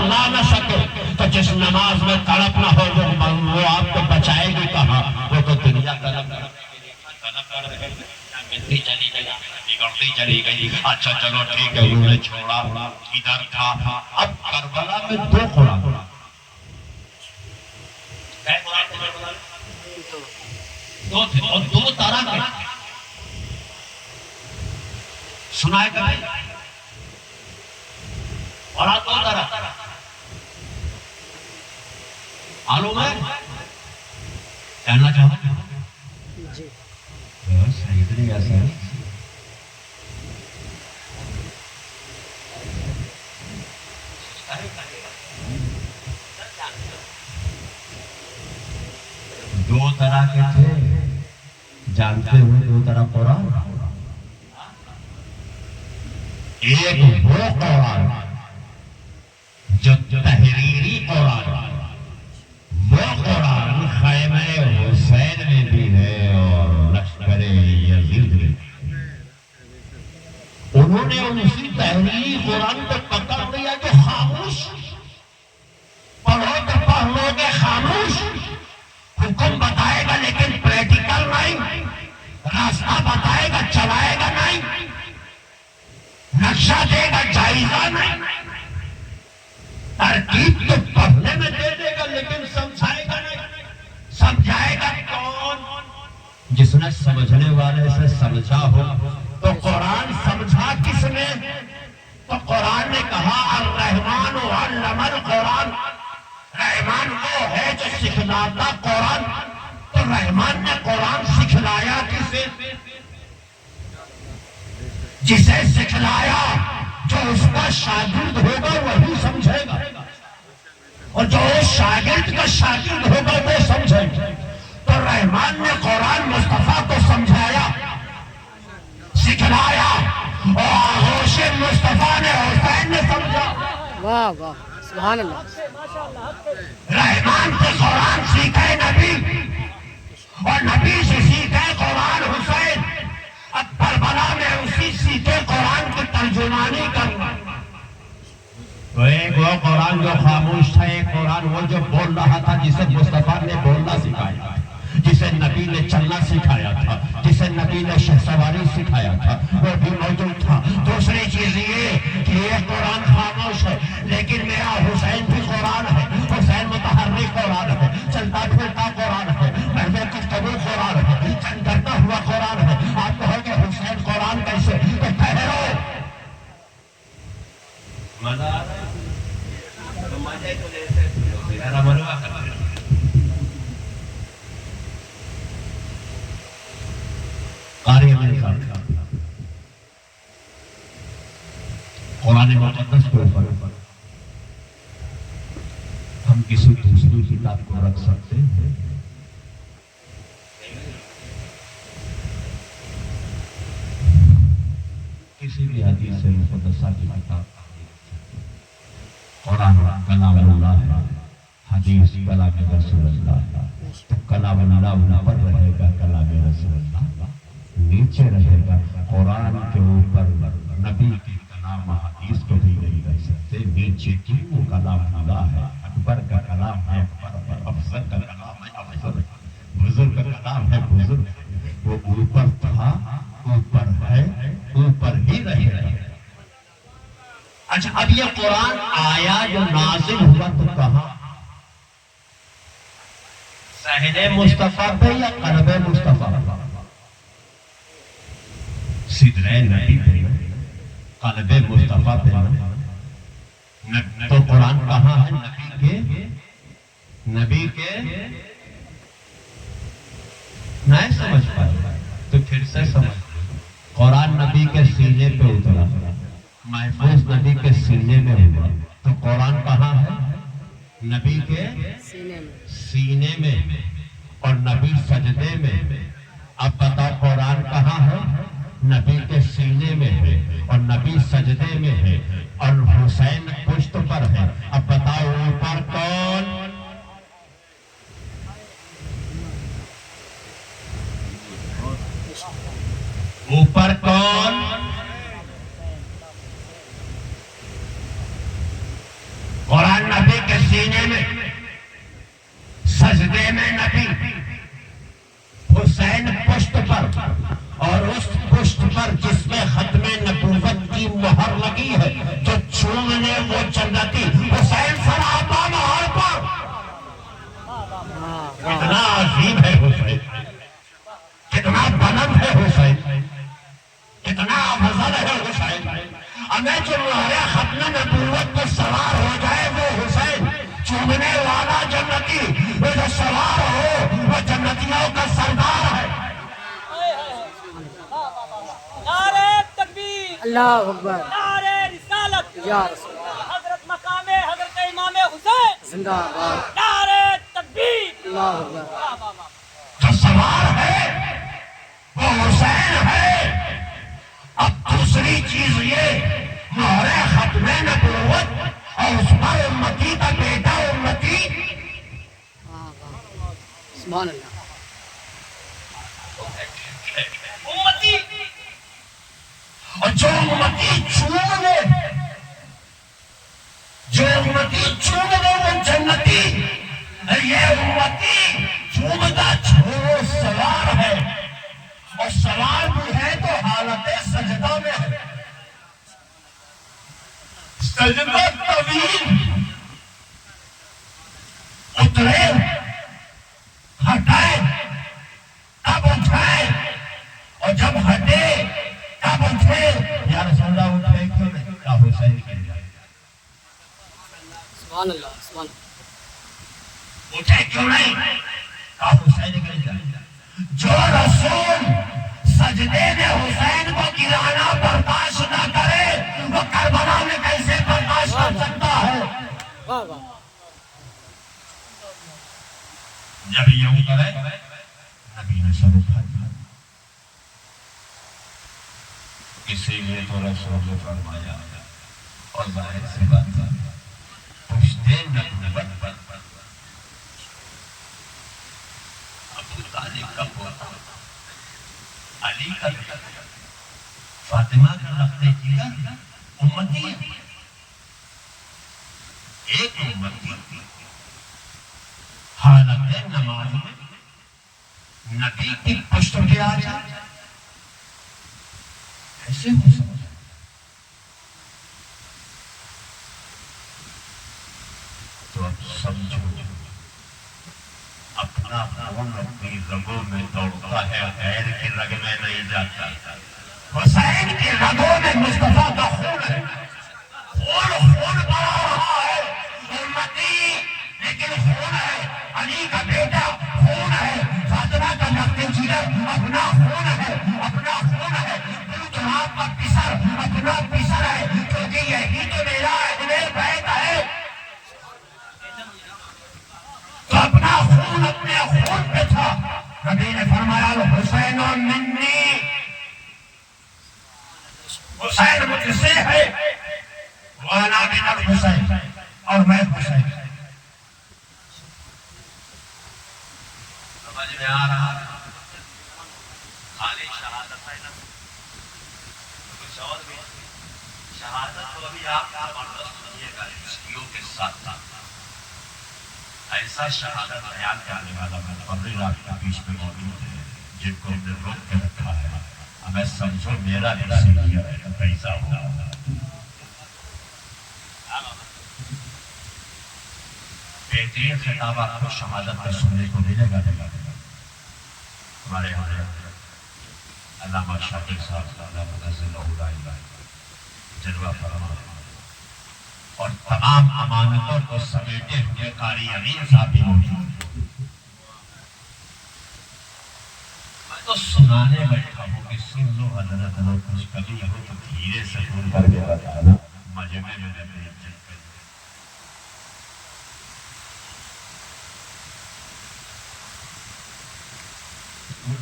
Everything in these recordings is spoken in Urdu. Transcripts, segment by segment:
لا نہ سکے تو جس نماز میں تڑپ نہ ہو وہ آپ کو بچائے گی کہاں؟ وہ تو دنیا طلب کر رہے ملتی چلی گئی بگڑتی چلی گئی. اچھا چلو ٹھیک ہے انہوں نے چھوڑا ادھر تھا. اب کربلا میں 2 قرآن دو تھے اور 2 طرح کے سنائے گا اور 2 طرح معلوم ہے کہنا چاہتا ہوں اتنی ایسا ہے. دو طرح کے تھے جانتے ہوئے 2 طرح قرآن. ایک وہ قرآن جو تحریری قرآن وہ قرآن خیمہ حسین میں بھی ہے اور لشکر یزید میں. انہوں نے اسی تحریری قرآن کو پکڑ لیا کہ خاموش پڑھو تو پڑھ لو گے خاموش. حکم بتائے گا لیکن پریکٹیکل نہیں. راستہ بتائے گا چلائے گا نہیں. نقشہ دے گا جائزہ نہیں. ترکیب تو پڑھنے میں دے دے گا لیکن سمجھائے گا نہیں. سمجھائے گا کون؟ جس نے سمجھنے والے سے سمجھا ہو. تو قرآن سمجھا کس نے؟ تو قرآن نے کہا الرحمن علم القرآن. رحمان وہ ہے جو سکھلاتا قرآن. تو رحمان نے قرآن سکھلایا کسے؟ جسے سکھلایا جو اس کا شاگرد ہوگا وہی سمجھے گا اور جو شاگرد کا شاگرد ہوگا وہ سمجھے گا. تو رحمان نے قرآن مصطفیٰ کو سمجھایا سکھلایا اور آغوش مصطفیٰ نے حسین نے سمجھا. واہ واہ سبحان اللہ. رحمان سے قرآن سیکھے نبی اور نبی سے سیکھے قرآن حسین. اب کربلا میں اسی سیکھے قرآن کی ترجمانی کرنا. تو ایک وہ قرآن جو خاموش تھا, ایک قرآن وہ جو بول رہا تھا جسے مصطفیٰ نے بولنا سکھایا, جسے نبی نے چلنا سکھایا تھا, جسے نبی نے شہسواری سکھایا تھا, وہ بھی موجود تھا. دوسری چیز یہ کہ یہ قرآن خاموش ہے لیکن میرا حسین بھی قرآن ہے. حسین متحرک قرآن ہے, چلتا پھرتا قرآن ہے, محض گفتگو قرآن ہے, جنگ کرتا ہوا قرآن ہے. آپ کہو کہ حسین قرآن کیسے؟ تو ٹھہرو, مزہ آ رہا ہے تو مزے کو لیتے میرا مروا کرتے. قاری میرے ساتھ قرآن مقدس کے اوپر ہم کسی دوسری کتاب کو رکھ سکتے ہیں؟ کسی بھی حدیث مقدسہ کی کتاب. قرآن کلام اللہ ہے, حدیث کلام رسول اللہ ہے. تو کلام اللہ اوپر رہے گا, کلام رسول اللہ نیچے رہے گا. قرآن کے اوپر نبی کی کلام حدیث کو بھی نہیں رکھ سکتے. نیچے کی وہ کلام اللہ ہے, اکبر کا کلام ہے اکبر, افضل کا کلام ہے افضل, بزرگ کا کلام ہے بزرگ. وہ اوپر تھا, اوپر ہے, اوپر ہی رہے گا. اچھا اب یہ قرآن آیا جو نازل ہوا تو کہاں؟ صحن مصطفیٰ پہ یا قلب مصطفیٰ؟ صدر نبی پہ, قلب مصطفیٰ پہ. تو قرآن کہاں ہے؟ نبی کے نہیں سمجھ پائے تو پھر سے سمجھ. قرآن نبی کے سینے پہ اترا, محفوظ نبی کے سینے میں ہوا. تو قرآن کہاں ہے؟ نبی کے سینے میں اور نبی سجدے میں. اب بتاؤ قرآن کہاں ہے؟ نبی کے سینے میں ہے اور نبی سجدے میں ہے اور حسین پشت پر ہے. اب بتاؤ اوپر کون؟ اوپر کون؟ قرآن سینے میں سجدے میں نبی، حسین پشت پر، اور اس پشت پر جس میں ختم نبوت کی مہر لگی ہے، جو چومنے وہ جنتی، حسین سراپا مہر پر۔ کتنا عظیم ہے حسین، کتنا بلند ہے حسین، کتنا افضل ہے حسین۔ ہمیں جو مہر ختم نبوت پر سوار ہو جائے وہ حسین، چومنے والا جنتی، وہ جو سوار ہو وہ جنتیوں کا سردار ہے۔ نعرہ تکبیر، اللہ اکبر، نعرہ رسالت، یا رسول اللہ، حضرت مقام حضرت امام حسین، زندہ باد، نعرہ تکبیر، اللہ اکبر، جو سوار ہے وہ حسین ہے۔ اب دوسری چیز یہ، مہر ختم نبوت اور اس پر امتی کا بیٹا امتی، سبحان اللہ، امتی، اور جو امتی چوم لے، جو امتی چوم لے وہ جنتی۔ یہ امتی چومتا چھوڑو سوار ہے، اور سوار بھی ہے تو حالت سجدہ میں ہے۔ سجدہ طویل، اترے، ہٹائے، تب اٹھائے، اور جب ہٹے تب اٹھے۔ یا رسول اللہ اٹھے کیوں نہیں؟ کہا حسین کے لیے۔ سبحان اللہ، سبحان اللہ، اٹھے کیوں نہیں؟ کہا حسین کے لیے۔ جو رسول سجدے میں حسین کو گرانا برداشت نہ کرے وہ کربلا میں کیسے برداشت کر سکتا ہے؟ واہ واہ، جب یہ اترے نبی نے سب اٹھا دیا۔ اسی لیے تو رسول نے فرمایا، اور ظاہر سی بات ہے، پشتے نبوت پر ابو طالب کا پوتا علی کا بیٹا فاطمہ کا لقب کیا امتی ہے۔ ایک امتی حالت نماز میں نبی کی پشت پہ آ جائے، ایسے ہو سکتا ہے؟ تو اب سمجھو، اپنا خون اپنی رگوں میں دوڑتا ہے، غیر کی رگ میں نہیں جاتا۔ حسین کی رگوں میں مصطفیٰ کا خون ہے، خون بڑھا رہا ہے امتی، لیکن خون ہے، علی کا بیٹا خون ہے، فاطمہ کا لقب جگر اپنا خون ہے، اپنا خون ہے، جناب کا پسر اپنا پسر ہے، کیونکہ یہی تو میرا اہل بیت ہے۔ تو اپنا خون اپنے خون پہ تھا۔ نبی نے فرمایا حسین منی، حسین مجھ سے ہے، وانا من الحسین، اور میں حسین۔ سمجھ میں آ رہا ہے؟ خالی شہادت ہے نا، کچھ اور بھی شہادت تو ابھی آپ زبردست سنیے گا اسکیوں کے ساتھ ساتھ۔ ایسا شہادت بیان کرنے والا مقرر آپ کے بیچ میں موجود ہے جن کو ہم نے روک کے رکھا ہے۔ ہمیں سمجھو میرا نصیحت ہے تو کیسا ہوا؟ بہترین خطاب آپ کو شہادت میں سننے کو ملے گا۔ ہمارے علامہ شاکر صاحب علامہ نزل اللہ جلوہ فرما اور تمام امانتوں کو سمیٹے ہوئے قاری امین صاحب بھی موجود۔ میں تو سنانے بیٹھا ہوں کہ سن لو حضرت لو، کچھ کبھی ہو تو دھیرے سے سن کر کے بتانا، مجمع میں میری عزت کرنا۔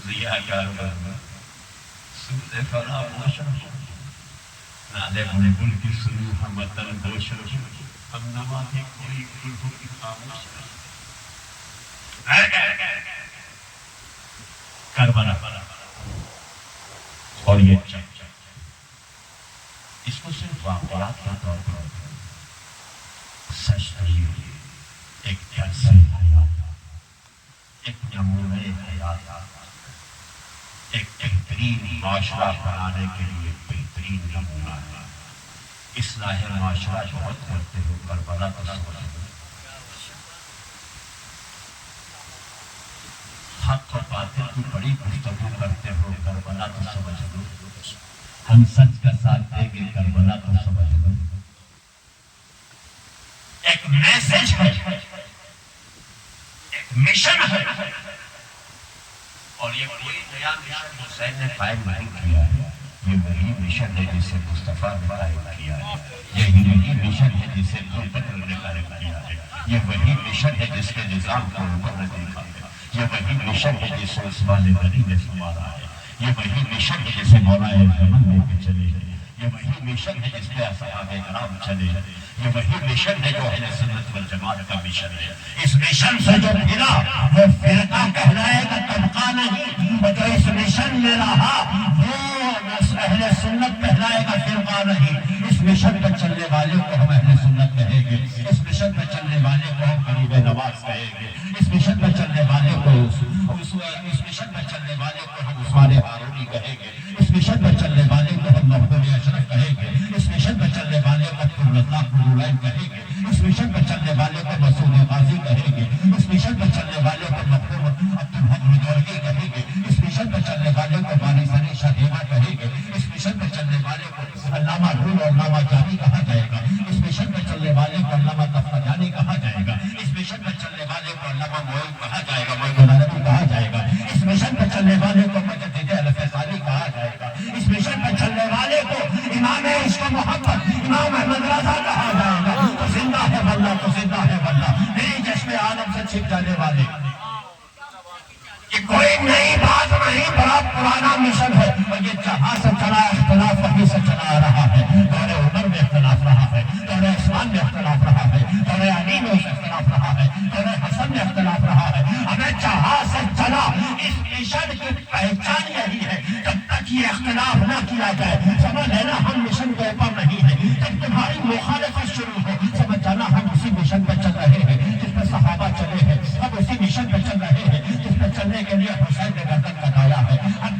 ضیاء سود فراموش نالے بلبل کی سنو ہم وطن گوش، ہم نوا کی کوئی گل کی خاموش۔ کربلا اور یہ چک اس کو صرف واقعات کے طور پر سچ نہیں ہوئی، معاشرہ بنانے کے لیے بہترین نمونہ ہے۔ اصلاح معاشرہ بہت کرتے ہو، کربلا تو سمجھ لو۔ حق و باطل کی بڑی گفتگو کرتے ہو، کربلا تو سمجھ لو۔ ہم سچ کا ساتھ دیں گے، کربلا تو سمجھ لو۔ ایک میسج ہے، ایک مشن ہے، اور یہ کوئی نیا مشن حسین نے قائم نہیں کیا ہے، یہ وہی مشن ہے جسے مصطفیٰ نے قائم کیا ہے، یہی وہی مشن ہے جسے ابو بکر نے قائم کیا ہے، یہ وہی مشن ہے جس کے نظام کو عمر نے دیکھا ہے، یہ وہی مشن ہے جسے عثمان غنی نے سنبھالا ہے، یہ وہی مشن ہے جسے مولا زمن لے کے چلے ہیں، یہ وہی مشن ہے جس پہ اصحاب کرام چلے ہیں، یہ وہی مشن ہے جو اہل سنت والجماعت کا مشن ہے۔ اس مشن سے جو پھرا وہ فرقہ کہلائے گا، طبقہ نہیں، اور جو اس مشن میں رہا وہ اہل سنت کہلائے گا، فرقہ نہیں۔ اس مشن پر چلنے والے کو ہم اہل سنت کہیں گے، اس مشن پر چلنے والے کو ہم قریب نواز کہیں گے، اس مشن پر چلنے والے کو اس مشن پر چلنے والے کو ہم عثمان ہارونی کہیں گے، اس مشن پر چلنے والے کو ہم محمود اشرف کہیں گے، اس مشن پر چلنے والے کو عبدالرزاق نورالعین کہیں گے، اس مشن پر چلنے والے کو مسعود غازی کہیں گے، اس مشن پر چلنے والے کو محمود عبدالحق مدورگی کہیں گے، اس مشن پر چلنے والے کو بانی سری شاہیمہ کہیں گے، اس مشن پر چلنے والے کو علامہ رول اور علامہ جانی کہا جائے گا، اس مشن پر چلنے والے کو علامہ تفتانی کہا جائے گا، اس مشن پر چلنے والے کو علامہ معین کہا جائے گا، معین العربی کہا جائے گا، اس مشن پر چلنے والے کو مجدد الفیصانی کہا جائے گا، اس مشن پر چلنے والے کو امام عشق و محبت امام احمد رضا کہا جائے گا۔ تو زندہ ہے واللہ، تو زندہ ہے واللہ، نئی چشم عالم سے چھپ جانے والے۔ یہ کوئی نئی بات نہیں، بڑا پرانا مشن ہے، اور یہ جہاں سے چلا اختلاف وہیں سے چلا آ رہا ہے۔ دور عمر میں اختلاف رہا ہے، دور عثمان میں اختلاف رہا ہے، دور علی میں اختلاف رہا ہے، دور حسن میں اختلاف رہا ہے۔ ہمیں جہاں سے چلا اس مشن کی پہچان یہی ہے، جب تک یہ اختلاف نہ کیا جائے سمجھ لینا ہم مشن کے اوپر نہیں ہیں۔ جب تمہاری مخالفت شروع ہو سمجھ جانا ہم اسی مشن پہ چل رہے ہیں جس پہ صحابہ چلے ہیں، ہم اسی مشن پہ چل رہے ہیں جس پہ چلنے کے لیے حسین نے گردن کٹایا ہے۔ ہم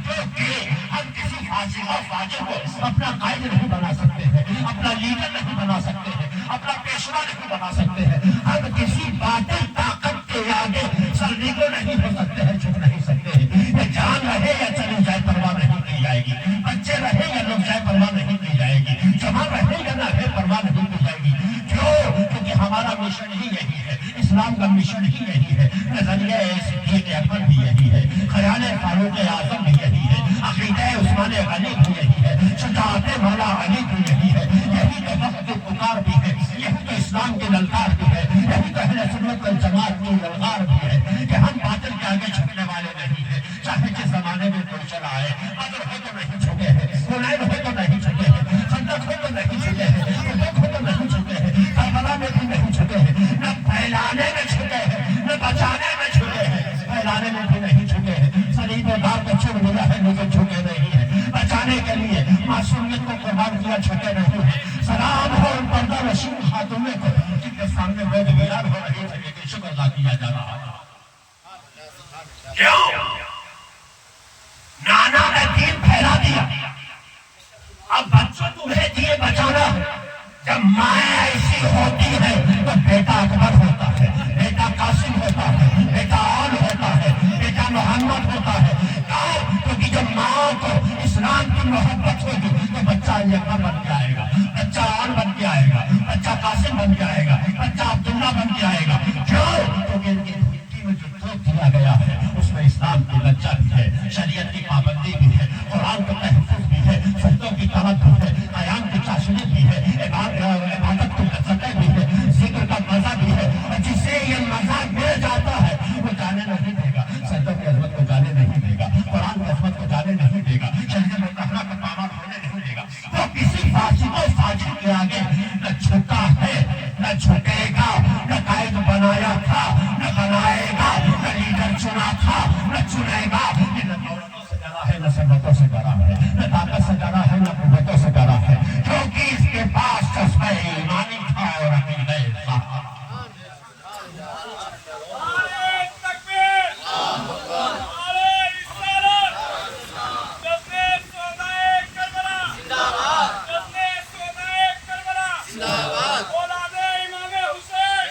کسی فاسق و فاجر کو اپنا قائد نہیں بنا سکتے ہیں، اپنا لیڈر نہیں بنا سکتے ہیں، اپنا پیشوا نہیں بنا سکتے ہیں۔ ہم کسی باطل طاقت کے آگے سرنگو نہیں ہو سکتے ہیں، جھک نہیں سکتے ہیں۔ یہ جان رہے یا چلی جائے پرواہ نہیں کی جائے گی، بچے رہے یا لوگ جائے پرواہ نہیں کی جائے گی، جوان رہے یا نہ رہے پرواہ نہیں کی جائے گی۔ کیوں؟ کیونکہ ہمارا مشن ہی یہی ہے، اسلام کا مشن ہی یہی ہے، نظریہ صدیق اکبر بھی یہی ہے، خیال فاروق اعظم بھی یہی ہے، عقیدہ عثمان غنی بھی یہی ہے، شجاعت مولا علی بھی یہی ہے، یہی تو وقت کی پکار بھی ہے، یہی تو اسلام کی للکار بھی ہے، یہی تو اہل سنت والجماعت کی للکار بھی ہے کہ ہم باطل کے آگے جھکنے والے نہیں ہیں، چاہے جس زمانے میں کوئی چلا ہے۔ بدر ہو تو نہیں جھکے ہیں، حنین ہو تو نہیں جھکے ہیں، خندق ہو تو نہیں جھکے ہیں، احد ہو تو نہیں جھکے ہیں، کربلا میں بھی نہیں جھکے ہیں، نہ پھیلانے میں جھکے ہیں، نہ بچانے میں جھکے ہیں، پھیلانے میں بھی نہیں جھکے ہیں، صلیب و دار کو چن لیا ہے لیکن جھکے نہیں ہیں، بچانے کے لیے معصومیت کو قربان کیا جھکے نہیں ہیں۔ سلام ہو ان پردہ نشین خاتونوں کو جن کے سامنے لوگ ویران ہو رہے تھے لیکن شکر ادا کیا جا رہا ہے۔ کیوں؟ نانا نے دین پھیلا دیا، اب بچوں تمہیں دیے بچانا۔ جب مائیں ایسی ہوتی ہے تو بیٹا اکبر ہوتا ہے، بیٹا قاسم ہوتا ہے، بیٹا آل ہوتا ہے، بیٹا محمد ہوتا ہے۔ کیوں؟ کیونکہ جب ماں کو اسلام کی محبت ہوگی تو بچہ اکبر بن کے آئے گا، بچہ آل بن کے آئے گا، بچہ قاسم بن کے آئے گا، بچہ عبداللہ بن کے آئے گا۔ کیوں؟ کیونکہ ان کی مٹی میں جو دودھ دیا گیا ہے اس میں اسلام کی لجا بھی ہے، شریعت کی پابندی بھی ہے، قرآن کا تحفظ بھی ہے، سجدوں کی طاعت بھی ہے، قیام کی چاشنی بھی ہے، عبادت کی لذتیں بھی ہے، ذکر کا مزہ بھی ہے۔ اور جسے یہ مزہ مل جاتا ہے وہ جانے نہیں دے گا، سجدوں کی عظمت کو جانے نہیں دے گا، قرآن کی عظمت کو جانے نہیں دے گا، شریعت مطہرہ کا پامال ہونے نہیں دے گا۔ وہ کسی فاسق و فاجر کے آگے نہ جھکا ہے، نہ جھکے گا، نہ قائد بنایا تھا، نہ بنائے گا، نہ لیڈر چنا تھا، نہ چنے گا۔ یہ نہ دولتوں سے ڈرا ہے، نہ ثروتوں سے ڈرا ہے، نہ طاقت سے ڈرا ہے، نہ قوتوں سے ڈرا ہے، کیونکہ اس کے پاس چشمہ ایمانی تھا اور عقیدہ صح۔ نعرہ تکبیر، نعرہ رسالت، جذبے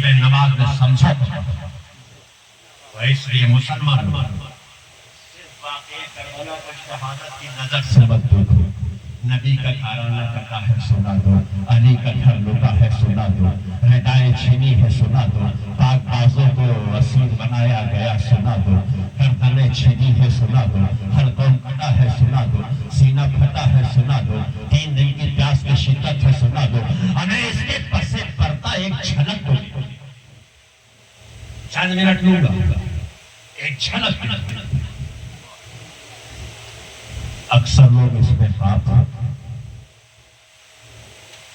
طریب نواز میں سمجھا تو اس لیے مسلمان صرف واقعی کربلا کو شہادت کی نظر سے مت دیکھو. نبی کا گھرانہ کٹا ہے سنا دو, علی کا گھر لوٹا ہے سنا دو, ردائیں چھینی ہے سنا دو, پاک بازوں کو اسیر بنایا گیا سنا دو, گردنیں چھینی ہے سنا دو, حلقوں کٹا ہے سنا دو, سینہ پھٹا ہے سنا دو, 3 دن کی پیاس میں شدت ہے سنا دو. ہمیں اس کے پس پردہ ایک جھلک دو, چند منٹ لوں گا, ایک جھلک. اکثر لوگ اس میں خواب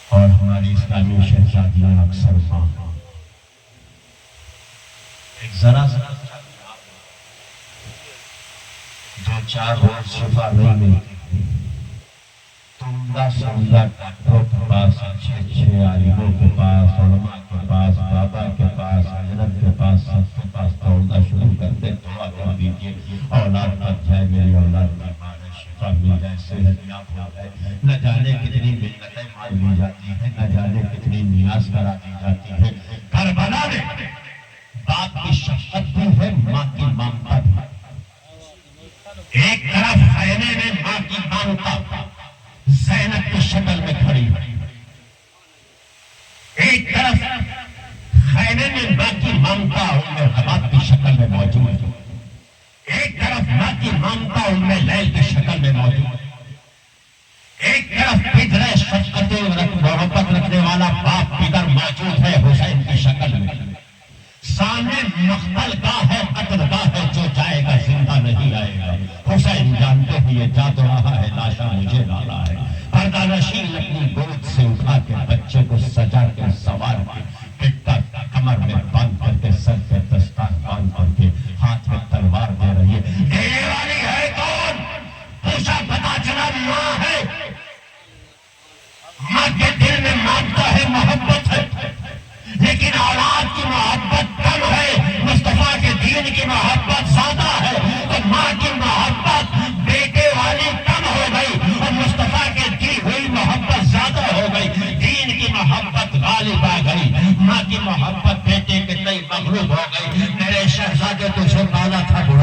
اور ہماری اسلامی شہزادیاں اکثر ماں ایک ذرا 2-4 روز شفا نہیں ملتی, عمدہ سے عمدہ ڈاکٹروں کے پاس, اچھے عالموں کے پاس, علماء کے پاس, بابا کے پاس, حضرت کے پاس, سب کے پاس دوڑنا شروع کرتے, دعا کر دیجیے اولاد بچ جائے, میری اولاد بیمار ہے, شفا مل جائے, صحت یاب ہو جائے. نہ جانے کتنی منتیں مان لی جاتی ہیں, نہ جانے کتنی نیاز کرا دی جاتی ہے. کربلا میں باپ کی شفقت بھی ہے, ماں کی ممتا بھی. ایک طرف خیمے میں ماں کی ممتا زینب کی شکل میں کھڑی, ایک طرف خیمے میں ماں کی ممتا ام حباب کی شکل میں موجود, ایک طرف ماں کی ممتا ام لیل کی شکل میں موجود, ایک طرف پدر شفقت محبت رکھنے والا باپ پدر موجود ہے حسین کی شکل میں. سامنے مقتل گاہ ہے, قتل گاہ ہے, جو جائے گا زندہ نہیں آئے گا. حسین جانتے ہی یہ جا تو رہا ہے, لاشا مجھے لانا ہے. پردہ نشین اپنی گود سے اٹھا کے بچے کو سجا کے سوار کے پٹا کمر میں باندھ کر کے, سر پہ دستار باندھ کر کے, ہاتھ میں تلوار دے رہی ہے. دینے والی ہے کون؟ پوچھا, پتا چلا ماں ہے. ماں کے دل میں مانتا ہے, محبت ہے, لیکن اولاد کی محبت کم ہے, مصطفیٰ کے دین کی محبت زیادہ ہے. تو ماں کی محبت بیٹے والی کم ہو گئی اور مصطفیٰ کے دی ہوئی محبت زیادہ ہو گئی. دین کی محبت غالب آ گئی, ماں کی محبت بیٹے کے تئیں مغلوب ہو گئی. میرے شہزادے تجھے پالا تھا بڑھا